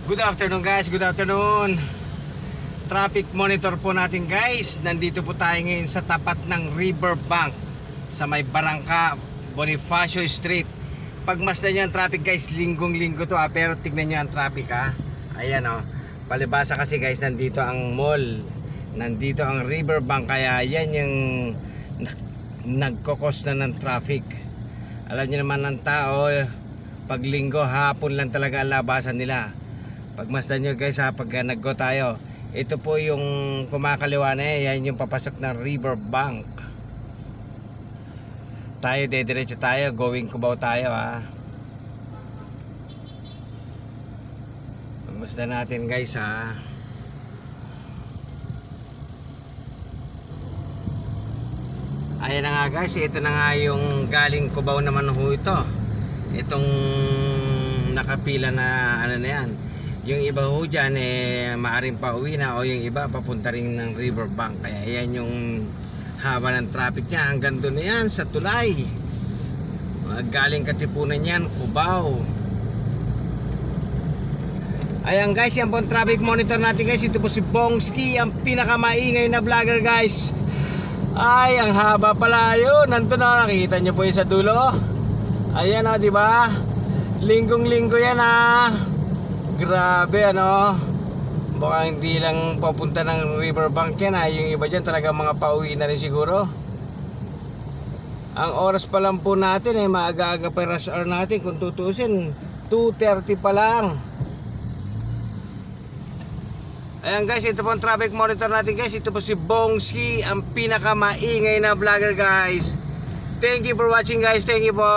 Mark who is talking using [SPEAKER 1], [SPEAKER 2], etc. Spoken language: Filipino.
[SPEAKER 1] Good afternoon guys, good afternoon. Traffic monitor po natin guys. Nandito po tayo ngayon sa tapat ng Riverbank sa may Barangka, Bonifacio Street. Pagmasdan nyo ang traffic guys, linggong-linggo to pero tignan nyo ang traffic Ayan palibasa kasi guys, nandito ang mall, nandito ang Riverbank, kaya yan yung nagkokos na ng traffic. Alam nyo naman ng tao, pag linggo hapon lang talaga ang labasan nila. Pagmasdan nyo guys pag nag-go tayo, ito po yung kumakaliwa na yan yung papasok ng Riverbank. Tayo dediretso tayo, going Cubao tayo Pagmasdan natin guys Ayan na nga guys, ito na nga yung galing Cubao naman ito. Itong nakapila na na yan. Yung iba ho dyan maaaring pa uwi na, o yung iba papunta rin ng Riverbank. Kaya yan yung haba ng traffic niya. Hanggang doon na yan sa tulay. Galing Katipunan yan, Cubao. Ayan guys, yan po ang traffic monitor natin guys. Ito po si Bongski, ang pinakamaingay na vlogger guys. Ay, ang haba pala yun. Nandun nakita nyo po yung sa dulo. Ayan diba? Linggong-linggo yan Grabe baka hindi lang papunta ng Riverbank yan yung iba dyan talaga mga pauwi na rin siguro. Ang oras pa lang po natin maaga-aga pa rush hour natin. Kung tutusin 2:30 pa lang. Ayan guys, ito po ang traffic monitor natin guys. Ito po si Bongski, ang pinakamaingay na vlogger guys. Thank you for watching guys. Thank you po.